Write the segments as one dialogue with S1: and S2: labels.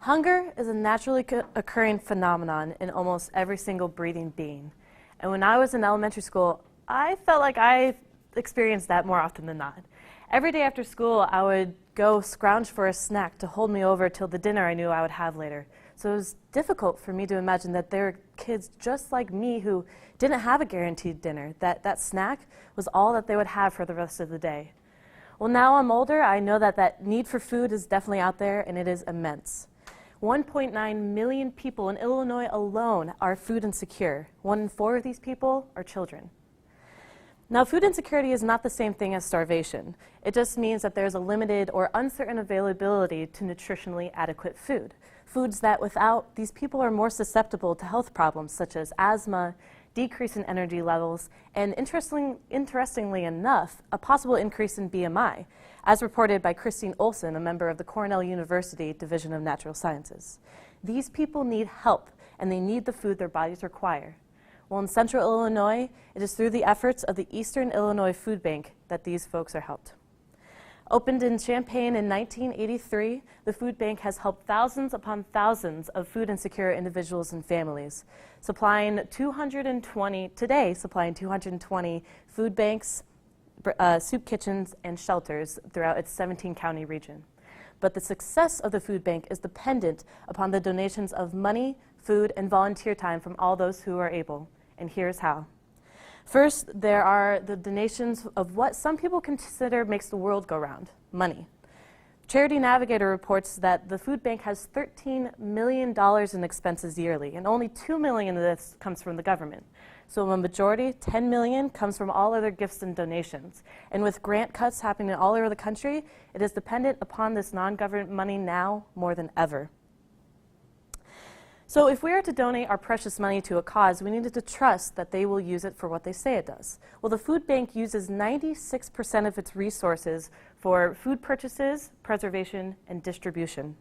S1: Hunger is a naturally occurring phenomenon in almost every single breathing being. And when I was in elementary school, I felt like I experienced that more often than not. Every day after school, I would go scrounge for a snack to hold me over till the dinner I knew I would have later. So it was difficult for me to imagine that there were kids just like me who didn't have a guaranteed dinner, that snack was all that they would have for the rest of the day. Well, now I'm older, I know that need for food is definitely out there, and it is immense. 1.9 million people in Illinois alone are food insecure. 1 in 4 of these people are children. Now, food insecurity is not the same thing as starvation. It just means that there's a limited or uncertain availability to nutritionally adequate food. Foods that without, these people are more susceptible to health problems such as asthma, decrease in energy levels, and interestingly enough, a possible increase in BMI, as reported by Christine Olson, a member of the Cornell University Division of Natural Sciences. These people need help, and they need the food their bodies require. Well, in central Illinois, it is through the efforts of the Eastern Illinois Foodbank that these folks are helped. Opened in Champaign in 1983, the food bank has helped thousands upon thousands of food insecure individuals and families, supplying 220 food banks, soup kitchens, and shelters throughout its 17-county region. But the success of the food bank is dependent upon the donations of money, food, and volunteer time from all those who are able, and here's how. First, there are the donations of what some people consider makes the world go round, money. Charity Navigator reports that the food bank has $13 million in expenses yearly, and only $2 million of this comes from the government. So a majority, $10 million, comes from all other gifts and donations. And with grant cuts happening all over the country, it is dependent upon this non-government money now more than ever. So if we are to donate our precious money to a cause, we need to trust that they will use it for what they say it does. Well, the food bank uses 96% of its resources for food purchases, preservation, and distribution.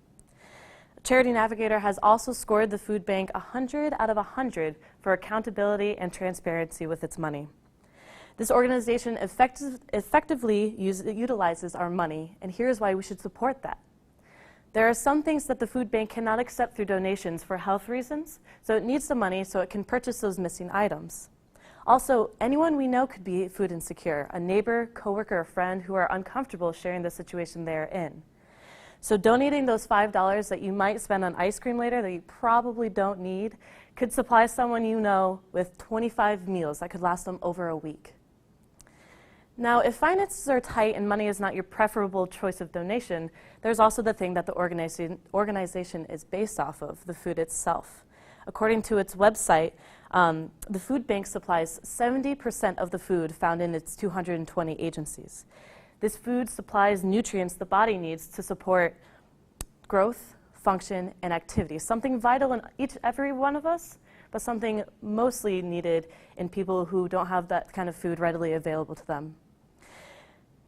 S1: Charity Navigator has also scored the food bank 100 out of 100 for accountability and transparency with its money. This organization effectively utilizes our money, and here's why we should support that. There are some things that the food bank cannot accept through donations for health reasons, so it needs the money so it can purchase those missing items. Also, anyone we know could be food insecure, a neighbor, coworker, or friend who are uncomfortable sharing the situation they are in. So donating those $5 that you might spend on ice cream later that you probably don't need could supply someone you know with 25 meals that could last them over a week. Now, if finances are tight and money is not your preferable choice of donation, there's also the thing that the organization is based off of, the food itself. According to its website, the food bank supplies 70% of the food found in its 220 agencies. This food supplies nutrients the body needs to support growth, function, and activity, something vital in every one of us, but something mostly needed in people who don't have that kind of food readily available to them.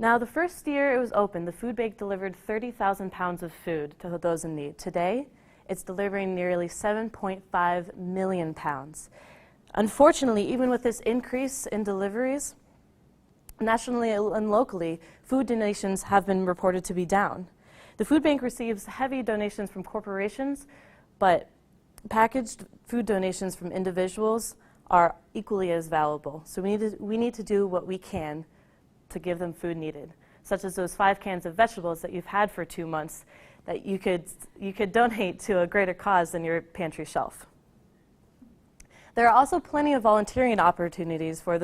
S1: Now, the first year it was open, the food bank delivered 30,000 pounds of food to those in need. Today, it's delivering nearly 7.5 million pounds. Unfortunately, even with this increase in deliveries, nationally and locally, food donations have been reported to be down. The food bank receives heavy donations from corporations, but packaged food donations from individuals are equally as valuable. So we need to do what we can to give them food needed, such as those 5 cans of vegetables that you've had for 2 months that you could donate to a greater cause than your pantry shelf. There are also plenty of volunteering opportunities for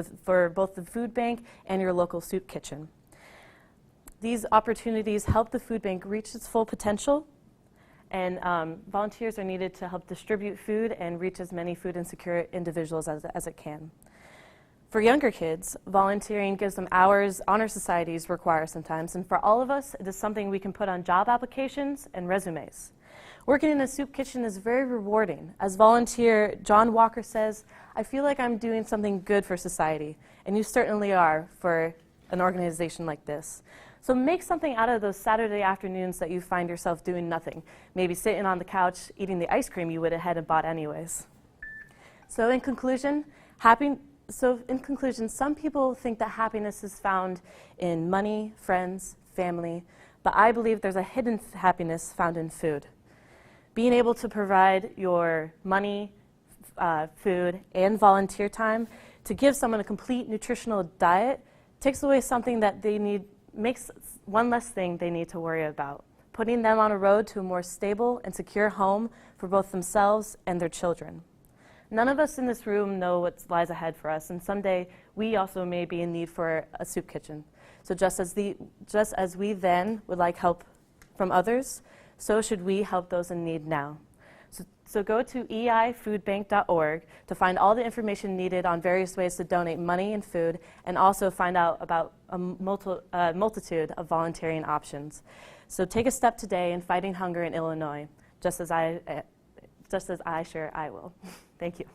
S1: both the food bank and your local soup kitchen. These opportunities help the food bank reach its full potential, and volunteers are needed to help distribute food and reach as many food insecure individuals as it can. For younger kids, volunteering gives them hours honor societies require sometimes, and for all of us, it is something we can put on job applications and resumes. Working in a soup kitchen is very rewarding. As volunteer John Walker says, "I feel like I'm doing something good for society," and you certainly are for an organization like this. So make something out of those Saturday afternoons that you find yourself doing nothing, maybe sitting on the couch eating the ice cream you would have had and bought anyways. So in conclusion, some people think that happiness is found in money, friends, family, but I believe there's a hidden happiness found in food. Being able to provide your money, food, and volunteer time to give someone a complete nutritional diet takes away something that they need, makes one less thing they need to worry about, putting them on a road to a more stable and secure home for both themselves and their children. None of us in this room know what lies ahead for us, and someday we also may be in need for a soup kitchen. So just as we then would like help from others, so should we help those in need now. So go to eifoodbank.org to find all the information needed on various ways to donate money and food, and also find out about a multitude of volunteering options. So take a step today in fighting hunger in Illinois, just as I sure I will. Thank you.